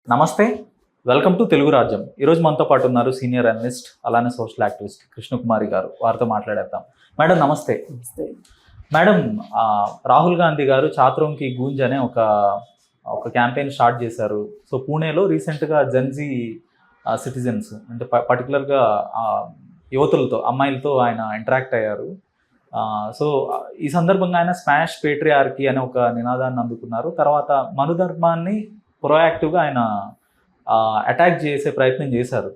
నమస్తే, welcome to Telugu రాజ్యం. ఈరోజు మనతో పాటు ఉన్నారు సీనియర్ అనలిస్ట్ అలానే సోషల్ యాక్టివిస్ట్ కృష్ణకుమారి గారు. వారితో మాట్లాడేద్దాం. మేడం నమస్తే. మేడం, రాహుల్ గాంధీ గారు చాత్రోం కి గూంజ్ అనే ఒక క్యాంపెయిన్ స్టార్ట్ చేశారు. సో పూణేలో రీసెంట్గా జెన్జీ సిటిజన్స్ అంటే పర్టికులర్గా యువతులతో, అమ్మాయిలతో ఆయన ఇంటరాక్ట్ అయ్యారు. సో ఈ సందర్భంగా ఆయన స్మాష్ పేట్రియార్కీ అనే ఒక నినాదాన్ని అందుకున్నారు. తర్వాత మనుధర్మాన్ని ప్రొయాక్టివ్గా ఆయన అటాక్ చేసే ప్రయత్నం చేశారు.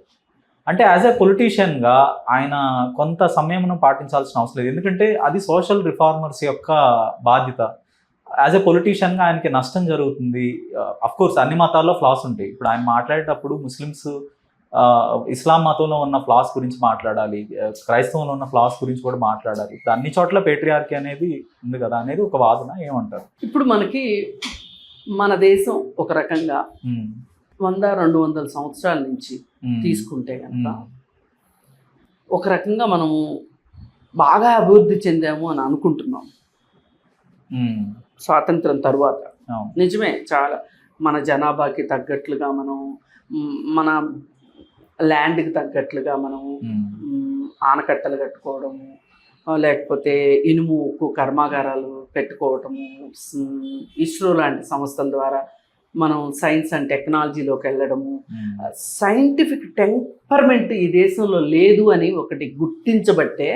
అంటే యాజ్ ఎ పొలిటీషియన్గా ఆయన కొంత సంయమనం పాటించాల్సిన అవసరం లేదు, ఎందుకంటే అది సోషల్ రిఫార్మర్స్ యొక్క బాధ్యత. యాజ్ ఎ పొలిటీషియన్గా ఆయనకి నష్టం జరుగుతుంది. అఫ్కోర్స్ అన్ని మతాల్లో ఫ్లాస్ ఉంటాయి. ఇప్పుడు ఆయన మాట్లాడేటప్పుడు ముస్లిమ్స్, ఇస్లాం మతంలో ఉన్న ఫ్లాస్ గురించి మాట్లాడాలి, క్రైస్తవంలో ఉన్న ఫ్లాస్ గురించి కూడా మాట్లాడాలి. ఇప్పుడు అన్ని చోట్ల పేట్రియార్కీ అనేది ఉంది కదా అనేది ఒక వాదన. ఏమంటారు? ఇప్పుడు మనకి మన దేశం ఒక రకంగా 100-200 సంవత్సరాల నుంచి తీసుకుంటే కనుక ఒక రకంగా మనము బాగా అభివృద్ధి చెందాము అని అనుకుంటున్నాం స్వాతంత్రం తర్వాత. నిజమే, చాలా మన జనాభాకి తగ్గట్లుగా మనం, మన ల్యాండ్కి తగ్గట్లుగా మనము ఆనకట్టలు కట్టుకోవడము, లేకపోతే ఇనుము ఉక్కు కర్మాగారాలు పెట్టుకోవటము, ఇస్రో లాంటి సంస్థల ద్వారా మనం సైన్స్ అండ్ టెక్నాలజీలోకి వెళ్ళడము. సైంటిఫిక్ టెంపర్మెంట్ ఈ దేశంలో లేదు అని ఒకటి గుర్తించబట్టే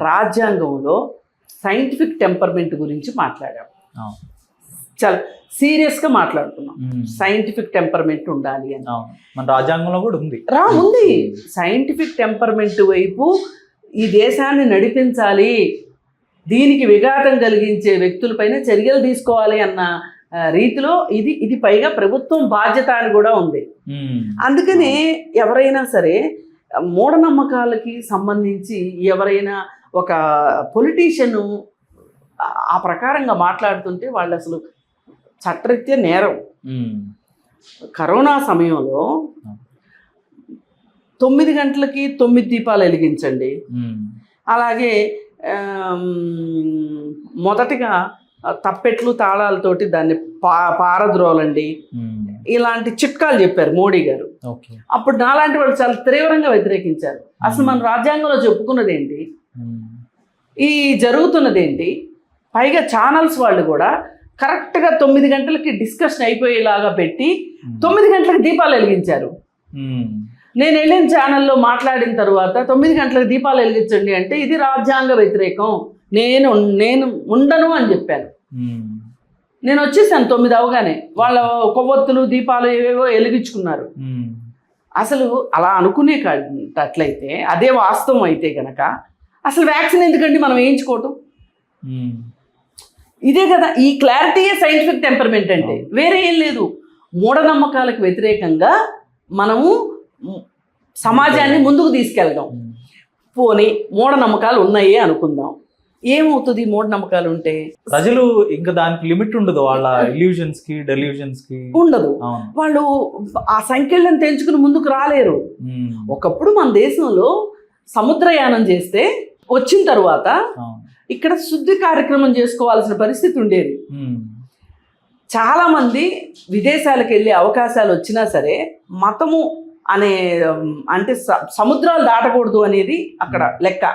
రాజ్యాంగంలో సైంటిఫిక్ టెంపర్మెంట్ గురించి మాట్లాడాం. చాలా సీరియస్గా మాట్లాడుతున్నాం. సైంటిఫిక్ టెంపర్మెంట్ ఉండాలి అని మన రాజ్యాంగంలో కూడా ఉంది. ఉంది. సైంటిఫిక్ టెంపర్మెంట్ వైపు ఈ దేశాన్ని నడిపించాలి, దీనికి విఘాతం కలిగించే వ్యక్తులపైన చర్యలు తీసుకోవాలి అన్న రీతిలో ఇది పైగా ప్రభుత్వం బాధ్యత అని కూడా ఉంది. అందుకని ఎవరైనా సరే మూఢనమ్మకాలకి సంబంధించి ఎవరైనా ఒక పొలిటీషియన్ ఆ ప్రకారంగా మాట్లాడుతుంటే వాళ్ళు అసలు చట్టరీత్యా నేరం. కరోనా సమయంలో 9 గంటలకి 9 దీపాలు వెలిగించండి, అలాగే మొదటిగా తప్పెట్లు తాళాలతోటి దాన్ని పారద్రోలండి, ఇలాంటి చిట్కాలు చెప్పారు మోడీ గారు. అప్పుడు నాలాంటి వాళ్ళు చాలా తీవ్రంగా వ్యతిరేకించారు. అసలు మన రాజ్యాంగంలో చెప్పుకున్నది ఏంటి, ఈ జరుగుతున్నది ఏంటి, పైగా ఛానల్స్ వాళ్ళు కూడా కరెక్ట్గా 9 గంటలకి డిస్కషన్ అయిపోయేలాగా పెట్టి 9 గంటలకు దీపాలు వెలిగించారు. నేను వెళ్ళిన ఛానల్లో మాట్లాడిన తర్వాత 9 గంటలకు దీపాలు వెలిగించండి అంటే ఇది రాజ్యాంగ వ్యతిరేకం, నేను ఉండను అని చెప్పాను. నేను వచ్చేసాను 9 అవగానే. వాళ్ళ కొవ్వొత్తులు దీపాలు ఏవేవో వెలిగించుకున్నారు. అసలు అలా అనుకునే అట్లయితే, అదే వాస్తవం అయితే కనుక అసలు వ్యాక్సిన్ ఎందుకండి మనం వేయించుకోవటం? ఇదే కదా, ఈ క్లారిటీయే సైంటిఫిక్ టెంపర్మెంట్ అంటే, వేరే ఏం లేదు. మూఢనమ్మకాలకు వ్యతిరేకంగా మనము సమాజాన్ని ముందుకు తీసుకెళ్దాం. పోనీ మూఢనమ్మకాలు ఉన్నాయి అనుకుందాం, ఏమవుతుంది? మూఢనమ్మకాలు ఉంటే ప్రజలు ఇంకా దానికి లిమిట్ ఉండదు, వాళ్ళ ఇల్యూజన్స్ కి డెల్యూజన్స్ కి ఉండదు. వాళ్ళు ఆ సంఖ్యలను తెంచుకుని ముందుకు రాలేరు. ఒకప్పుడు మన దేశంలో సముద్రయానం చేస్తే వచ్చిన తర్వాత ఇక్కడ శుద్ధి కార్యక్రమం చేసుకోవాల్సిన పరిస్థితి ఉండేది. చాలా మంది విదేశాలకు వెళ్ళే అవకాశాలు వచ్చినా సరే మతము అనే అంటే సముద్రాలు దాటకూడదు అనేది అక్కడ లెక్క.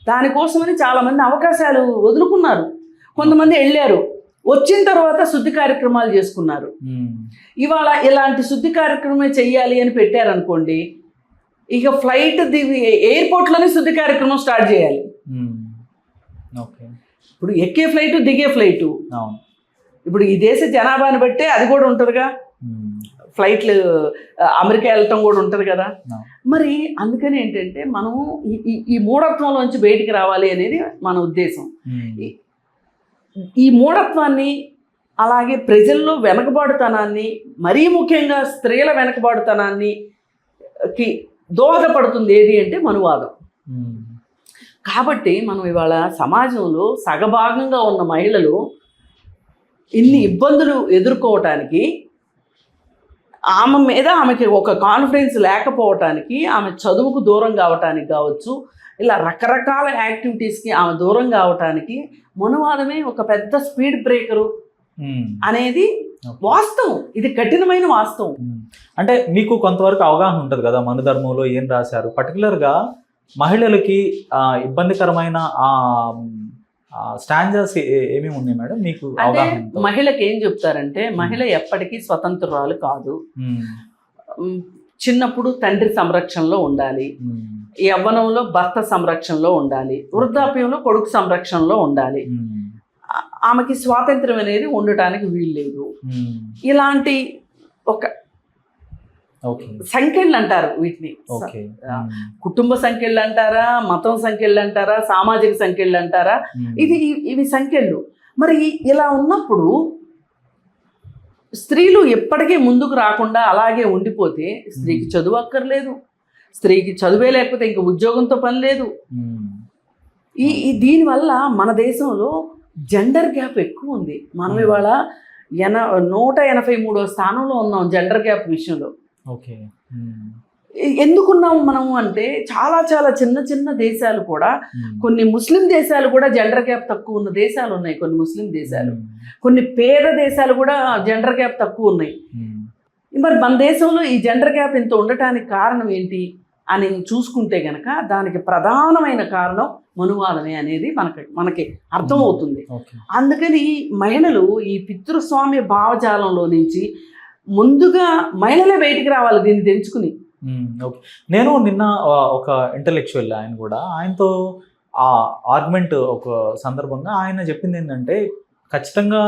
దానికోసమని చాలామంది అవకాశాలు వదులుకున్నారు. కొంతమంది వెళ్ళారు, వచ్చిన తర్వాత శుద్ధి కార్యక్రమాలు చేసుకున్నారు. ఇవాళ ఇలాంటి శుద్ధి కార్యక్రమమే చెయ్యాలి అని పెట్టారనుకోండి, ఇక ఫ్లైట్ ఎయిర్పోర్ట్లోనే శుద్ధి కార్యక్రమం స్టార్ట్ చేయాలి. ఇప్పుడు ఎక్కే ఫ్లైటు దిగే ఫ్లైటు, ఇప్పుడు ఈ దేశ జనాభాని బట్టే అది కూడా ఉంటుందిగా, ఫ్లైట్లు అమెరికా వెళ్ళటం కూడా ఉంటుంది కదా. మరి అందుకని ఏంటంటే మనము ఈ మూఢత్వంలోంచి బయటికి రావాలి అనేది మన ఉద్దేశం. ఈ మూఢత్వాన్ని, అలాగే ప్రజల్లో వెనకబాటుతనాన్ని, మరీ ముఖ్యంగా స్త్రీల వెనకబాటుతనాన్ని దోహదపడుతుంది ఏది అంటే మనువాదం. కాబట్టి మనం ఇవాళ సమాజంలో సగభాగంగా ఉన్న మహిళలు ఇన్ని ఇబ్బందులు ఎదుర్కోవటానికి, ఆమె మీద ఆమెకి ఒక కాన్ఫిడెన్స్ లేకపోవటానికి, ఆమె చదువుకు దూరం కావటానికి కావచ్చు, ఇలా రకరకాల యాక్టివిటీస్కి ఆమె దూరం కావటానికి మనువాదమే ఒక పెద్ద స్పీడ్ బ్రేకరు అనేది వాస్తవం, ఇది కఠినమైన వాస్తవం. అంటే మీకు కొంతవరకు అవగాహన ఉంటుంది కదా మనుధర్మంలో ఏం రాశారు, పర్టికులర్గా మహిళలకి ఇబ్బందికరమైన స్టాంజర్స్ ఏమేమి ఉన్నాయి మేడం మీకు అంటే అవగాహన? మహిళకి ఏం చెప్తారంటే, మహిళ ఎప్పటికీ స్వతంత్రురాలు కాదు. చిన్నప్పుడు తండ్రి సంరక్షణలో ఉండాలి, యవ్వనంలో భర్త సంరక్షణలో ఉండాలి, వృద్ధాప్యంలో కొడుకు సంరక్షణలో ఉండాలి. ఆమెకి స్వాతంత్రం అనేది ఉండటానికి వీల్లేదు. ఇలాంటి ఒక సంఖ్యలు అంటారు వీటిని. కుటుంబ సంఖ్యలు అంటారా, మతం సంఖ్యలు అంటారా, సామాజిక సంఖ్యలు అంటారా, ఇవి సంఖ్యలు. మరి ఇలా ఉన్నప్పుడు స్త్రీలు ఎప్పటికీ ముందుకు రాకుండా అలాగే ఉండిపోతే స్త్రీకి చదువు అక్కర్లేదు, స్త్రీకి చదువే లేకపోతే ఇంక ఉద్యోగంతో పని లేదు. దీనివల్ల మన దేశంలో జెండర్ గ్యాప్ ఎక్కువ ఉంది. మనం ఇవాళ 183వ స్థానంలో ఉన్నాం జెండర్ గ్యాప్ విషయంలో. ఎందుకున్నాము మనము అంటే, చాలా చాలా చిన్న చిన్న దేశాలు కూడా, కొన్ని ముస్లిం దేశాలు కూడా జెండర్ గ్యాప్ తక్కువ ఉన్న దేశాలు ఉన్నాయి. కొన్ని ముస్లిం దేశాలు, కొన్ని పేద దేశాలు కూడా జెండర్ గ్యాప్ తక్కువ ఉన్నాయి. మరి మన దేశంలో ఈ జెండర్ గ్యాప్ ఇంత ఉండటానికి కారణం ఏంటి అని చూసుకుంటే గనక దానికి ప్రధానమైన కారణం మనువాదమే అనేది మనకి అర్థమవుతుంది. అందుకని మహిళలు ఈ పితృస్వామ్య భావజాలంలో నుంచి ముందుగా మహిళలే బయటికి రావాలి దీన్ని తెంచుకుని. నేను నిన్న ఒక ఇంటలెక్చువల్ ఆయన కూడా, ఆయనతో ఆ ఆర్గ్యుమెంట్ ఒక సందర్భంగా ఆయన చెప్పింది ఏంటంటే, ఖచ్చితంగా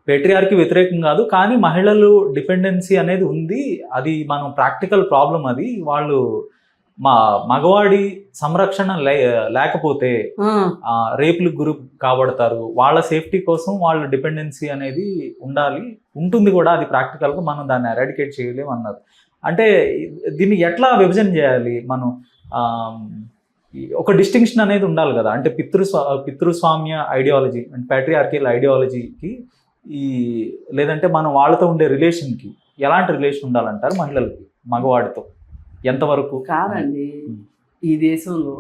పేట్రియార్కి వ్యతిరేకం కాదు, కానీ మహిళలు డిపెండెన్సీ అనేది ఉంది, అది మనం ప్రాక్టికల్ ప్రాబ్లం, అది వాళ్ళు మగవాడి సంరక్షణ లేకపోతే రేపులకు గురి కాబడతారు, వాళ్ళ సేఫ్టీ కోసం వాళ్ళ డిపెండెన్సీ అనేది ఉంటుంది కూడా, అది ప్రాక్టికల్గా మనం దాన్ని ఎరాడికేట్ చేయలేము అన్నారు. అంటే దీన్ని ఎట్లా విభజన చేయాలి మనం? ఒక డిస్టింక్షన్ అనేది ఉండాలి కదా, అంటే పితృస్వామ్య ఐడియాలజీ అంటే ప్యాట్రియార్కియల్ ఐడియాలజీకి లేదంటే మనం వాళ్ళతో ఉండే రిలేషన్కి ఎలాంటి రిలేషన్ ఉండాలంటారు మహిళలకి మగవాడితో ఎంతవరకు? కాదండి, ఈ దేశంలో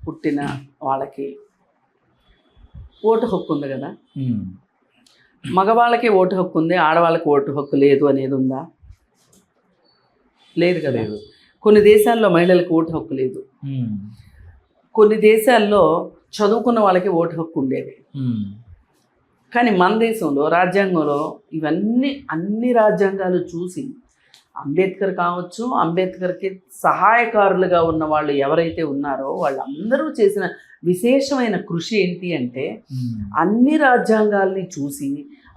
పుట్టిన వాళ్ళకి ఓటు హక్కు ఉంది కదా, మగవాళ్ళకి ఓటు హక్కు ఉంది, ఆడవాళ్ళకి ఓటు హక్కు లేదు అనేది ఉందా? లేదు కదా. కొన్ని దేశాల్లో మహిళలకు ఓటు హక్కు లేదు, కొన్ని దేశాల్లో చదువుకున్న వాళ్ళకి ఓటు హక్కు ఉండేది. కానీ మన దేశంలో రాజ్యాంగంలో అన్ని రాజ్యాంగాలు చూసి, అంబేద్కర్ కావచ్చు, అంబేద్కర్కి సహాయకారులుగా ఉన్న వాళ్ళు ఎవరైతే ఉన్నారో వాళ్ళందరూ చేసిన విశేషమైన కృషి ఏంటి అంటే, అన్ని రాజ్యాంగాల్ని చూసి,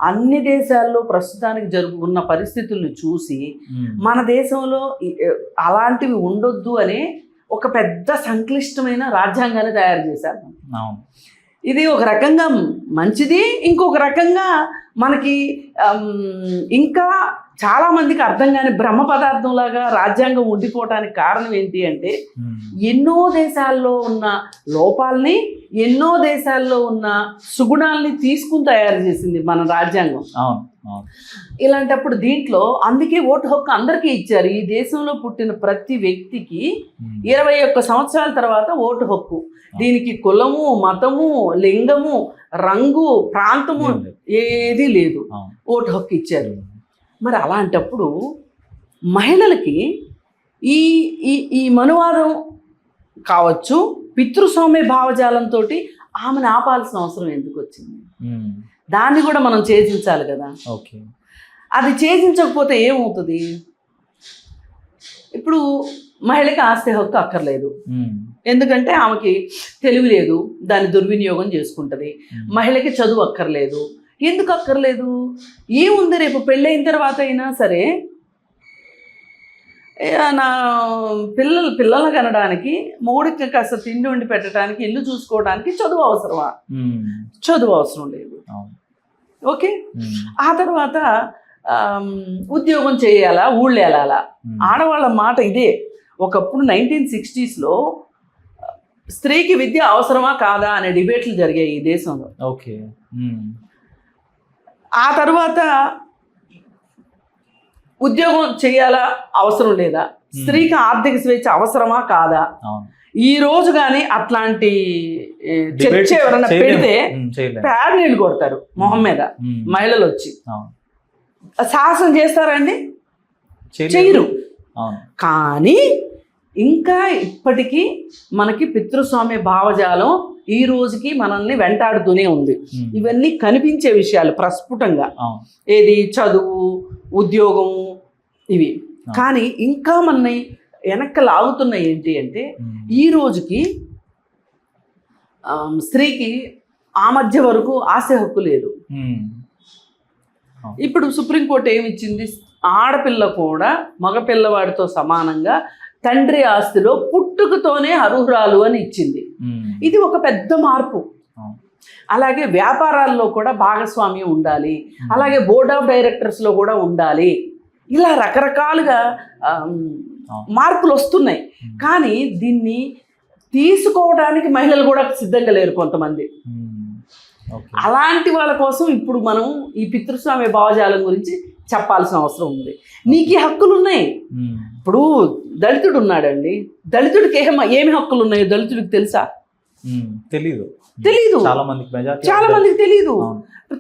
అన్ని దేశాల్లో ప్రస్తుతానికి ఉన్న పరిస్థితుల్ని చూసి, మన దేశంలో అలాంటివి ఉండొద్దు అనే ఒక పెద్ద సంక్లిష్టమైన రాజ్యాంగాన్ని తయారు చేశారు. ఇది ఒక రకంగా మంచిది, ఇంకొక రకంగా మనకి ఇంకా చాలామందికి అర్థం కాని బ్రహ్మ పదార్థంలాగా రాజ్యాంగం ఉండిపోవటానికి కారణం ఏంటి అంటే, ఎన్నో దేశాల్లో ఉన్న లోపాలని, ఎన్నో దేశాల్లో ఉన్న సుగుణాలని తీసుకుని తయారు చేసింది మన రాజ్యాంగం. ఇలాంటప్పుడు దీంట్లో అందుకే ఓటు హక్కు అందరికీ ఇచ్చారు. ఈ దేశంలో పుట్టిన ప్రతి వ్యక్తికి 21 సంవత్సరాల తర్వాత ఓటు హక్కు. దీనికి కులము, మతము, లింగము, రంగు, ప్రాంతము ఏది లేదు, ఓటు హక్కు ఇచ్చారు. మరి అలాంటప్పుడు మహిళలకి ఈ ఈ మనువాదం కావచ్చు, పితృస్వామ్య భావజాలంతో ఆమెను ఆపాల్సిన అవసరం ఎందుకు వచ్చింది? దాన్ని కూడా మనం ఛేదించాలి కదా. అది ఛేదించకపోతే ఏమవుతుంది? ఇప్పుడు మహిళకి ఆస్తి హక్కు అక్కర్లేదు, ఎందుకంటే ఆమెకి తెలివి లేదు, దాన్ని దుర్వినియోగం చేసుకుంటుంది. మహిళకి చదువు అక్కర్లేదు, ఎందుకు అక్కర్లేదు? ఏముంది, రేపు పెళ్ళైన తర్వాత అయినా సరే నా పిల్లలు కనడానికి, మొగుడికి కాస్త తిండి వండి పెట్టడానికి, ఇల్లు చూసుకోవడానికి చదువు అవసరమా? చదువు అవసరం లేదు. ఓకే, ఆ తర్వాత ఉద్యోగం చేయాలా, ఊళ్ళో వెళ్ళాలా? ఆడవాళ్ళ మాట ఇదే. ఒకప్పుడు 1960s స్త్రీకి విద్య అవసరమా కాదా అనే డిబేట్లు జరిగాయి ఈ దేశంలో. ఓకే, ఆ తర్వాత ఉద్యోగం చేయాలా, అవసరం లేదా, స్త్రీకి ఆర్థిక స్వేచ్ఛ అవసరమా కాదా? ఈ రోజు కానీ అట్లాంటి చర్చ ఎవరైనా పెడితే ప్యాడ్ నీళ్ళు కొడతారు మొహం మీద మహిళలు వచ్చి. సాహసం చేస్తారండి? చెయ్యరు. అవును. కానీ ఇంకా ఇప్పటికీ మనకి పితృస్వామ్య భావజాలం ఈ రోజుకి మనల్ని వెంటాడుతూనే ఉంది. ఇవన్నీ కనిపించే విషయాలు ప్రస్ఫుటంగా, ఏది చదువు, ఉద్యోగం, ఇవి. కానీ ఇంకా మనని వెనక్కి లాగుతున్నాయి ఏంటి అంటే, ఈ రోజుకి స్త్రీకి ఆ మధ్య వరకు ఆశ హక్కు లేదు. ఇప్పుడు సుప్రీంకోర్టు ఏమిచ్చింది? ఆడపిల్ల కూడా మగపిల్లవాడితో సమానంగా తండ్రి ఆస్తిలో పుట్టుకతోనే అర్హురాలు అని ఇచ్చింది. ఇది ఒక పెద్ద మార్పు. అలాగే వ్యాపారాల్లో కూడా భాగస్వామ్యం ఉండాలి, అలాగే బోర్డ్ ఆఫ్ డైరెక్టర్స్లో కూడా ఉండాలి. ఇలా రకరకాలుగా మార్పులు వస్తున్నాయి. కానీ దీన్ని తీసుకోవడానికి మహిళలు కూడా సిద్ధంగా లేరు కొంతమంది. అలాంటి వాళ్ళ కోసం ఇప్పుడు మనం ఈ పితృస్వామ్య భావజాలం గురించి చెప్పాల్సిన అవసరం ఉంది. నీకు ఈ హక్కులు ఉన్నాయి. ఇప్పుడు దళితుడు ఉన్నాడండి, దళితుడికి ఏమి హక్కులు ఉన్నాయో దళితుడికి తెలుసా? తెలీదు. చాలా మందికి తెలీదు.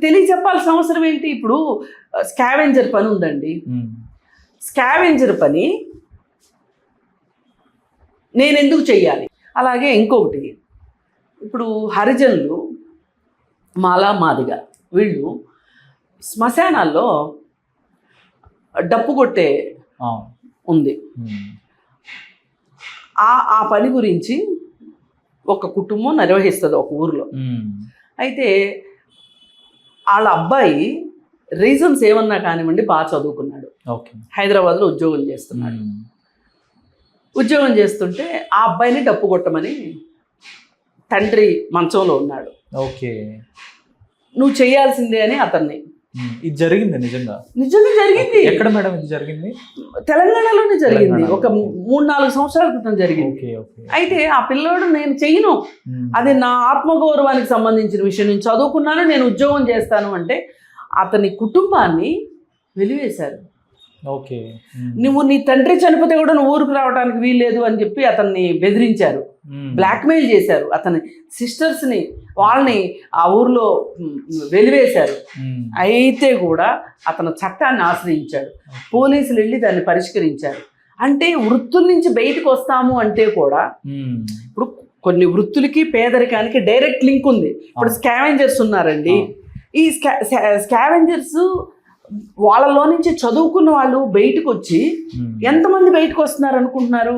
తెలియ చెప్పాల్సిన అవసరం ఏంటి? ఇప్పుడు స్కావెంజర్ పని ఉందండి. స్కావెంజర్ పని నేను ఎందుకు చెయ్యాలి? అలాగే ఇంకొకటి, ఇప్పుడు హరిజనులు, మాలా, మాదిగ, వీళ్ళు శ్మశానాల్లో డప్పు కొట్టే ఉంది. ఆ పని గురించి ఒక కుటుంబం నిర్వహిస్తుంది ఒక ఊరిలో. అయితే వాళ్ళ అబ్బాయి రీజన్స్ ఏమన్నా కానివ్వండి బాగా చదువుకున్నాడు, హైదరాబాద్లో ఉద్యోగం చేస్తున్నాడు. ఉద్యోగం చేస్తుంటే ఆ అబ్బాయిని డప్పు కొట్టమని తండ్రి మంచంలో ఉన్నాడు. నువ్వు చేయాల్సిందే అని అతన్ని. ఇది జరిగింది నిజంగా జరిగింది. ఎక్కడ మేడం ఇది జరిగింది? తెలంగాణలోనే జరిగింది. ఒక 3-4 సంవత్సరాల క్రితం జరిగింది. అయితే ఆ పిల్లోడు నేను చెయ్యను, అది నా ఆత్మగౌరవానికి సంబంధించిన విషయం, నేను చదువుకున్నాను, నేను ఉద్యోగం చేస్తాను అంటే అతని కుటుంబాన్ని వెలివేశారు. నువ్వు నీ తండ్రి చనిపోతే కూడా నువ్వు ఊరికి రావడానికి వీల్లేదు అని చెప్పి అతన్ని బెదిరించారు, బ్లాక్మెయిల్ చేశారు. అతని సిస్టర్స్ని, వాళ్ళని ఆ ఊర్లో వెలివేశారు. అయితే కూడా అతను చట్టాన్ని ఆశ్రయించాడు. పోలీసులు వెళ్ళి దాన్ని పరిష్కరించారు. అంటే వృత్తుల నుంచి బయటకు వస్తాము అంటే కూడా, ఇప్పుడు కొన్ని వృత్తులకి పేదరికానికి డైరెక్ట్ లింక్ ఉంది. ఇప్పుడు స్కావెంజర్స్ ఉన్నారండి. ఈ స్కావెంజర్స్ వాళ్ళలో నుంచి చదువుకున్న వాళ్ళు బయటకు వచ్చి ఎంతమంది బయటకు వస్తున్నారు అనుకుంటున్నారు?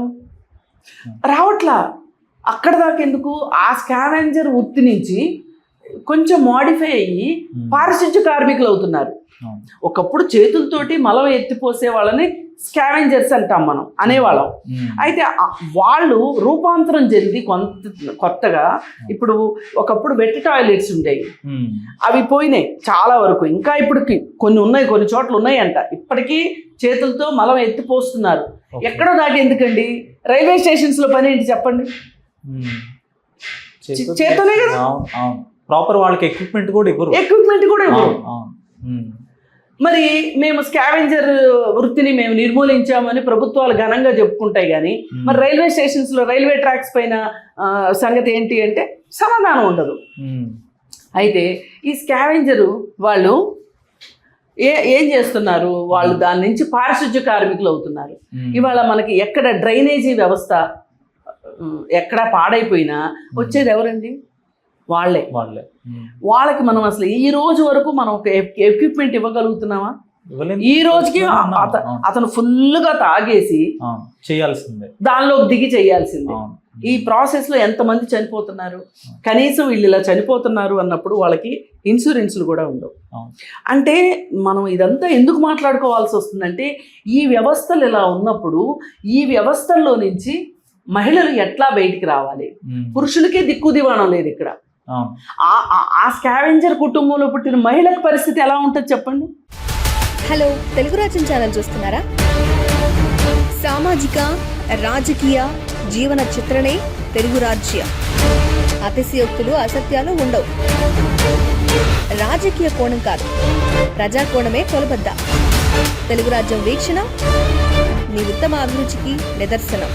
రావట్లా. అక్కడ దాకా ఎందుకు? ఆ స్కావెంజర్ వృత్తి నుంచి కొంచెం మాడిఫై అయ్యి పారిశుధ్య కార్మికులు అవుతున్నారు. ఒకప్పుడు చేతులతోటి మలం ఎత్తిపోసే వాళ్ళని స్కావెంజర్స్ అంటాం మనం, అనేవాళ్ళం. అయితే వాళ్ళు రూపాంతరం చెంది కొత్తగా ఇప్పుడు ఒకప్పుడు వెట్ టాయిలెట్స్ ఉండేవి, అవి పోయినాయి చాలా వరకు. ఇంకా ఇప్పటికి కొన్ని ఉన్నాయి, కొన్ని చోట్ల ఉన్నాయంట. ఇప్పటికీ చేతులతో మలం ఎత్తిపోస్తున్నారు. ఎక్కడో దాకా ఎందుకండి? రైల్వే స్టేషన్స్లో పని ఏంటి చెప్పండి? చేతనే కదా. ప్రాపర్ వాళ్ళకి ఎక్విప్మెంట్ కూడా ఇవ్వరు. మరి మేము స్కావెంజర్ వృత్తిని మేము నిర్మూలించామని ప్రభుత్వాలు ఘనంగా చెప్పుకుంటాయి, కానీ మరి రైల్వే స్టేషన్స్లో, రైల్వే ట్రాక్స్ పైన సంగతి ఏంటి అంటే సమాధానం ఉండదు. అయితే ఈ స్కావెంజరు వాళ్ళు ఏం చేస్తున్నారు? వాళ్ళు దాని నుంచి పారిశుధ్య కార్మికులు అవుతున్నారు. ఇవాళ మనకి ఎక్కడ డ్రైనేజీ వ్యవస్థ ఎక్కడ పాడైపోయినా వచ్చేది ఎవరండి? వాళ్ళే. వాళ్ళకి మనం అసలు ఈ రోజు వరకు మనం ఒక ఎక్విప్మెంట్ ఇవ్వగలుగుతున్నామా? ఈ రోజుకి అతను ఫుల్గా తాగేసి చేయాల్సిందే, దానిలోకి దిగి చేయాల్సిందే. ఈ ప్రాసెస్ లో ఎంతమంది చనిపోతున్నారు? కనీసం వీళ్ళు ఇలా చనిపోతున్నారు అన్నప్పుడు వాళ్ళకి ఇన్సూరెన్స్లు కూడా ఉండవు. అంటే మనం ఇదంతా ఎందుకు మాట్లాడుకోవాల్సి వస్తుందంటే, ఈ వ్యవస్థలు ఇలా ఉన్నప్పుడు ఈ వ్యవస్థల్లో నుంచి మహిళలు ఎట్లా బయటికి రావాలి? పురుషులకే దిక్కు దివాణం లేదు ఇక్కడ. ఆ స్కావెంజర్ కుటుంబంలో పుట్టిన మహిళల పరిస్థితి ఎలా ఉంటుంది చెప్పండి? హలో, తెలుగు రాజ్యం ఛానల్ చూస్తున్నారా? సామాజిక, రాజకీయ, జీవన చిత్రణే తెలుగు రాజ్యం. అతిశయోక్తులు, అసత్యాలు ఉండవు. రాజకీయ కోణం కాదు, ప్రజా కోణమే కొలబద్ద. తెలుగు రాజ్యం వీక్షణ మీ ఉత్తమ అభిరుచికి నిదర్శనం.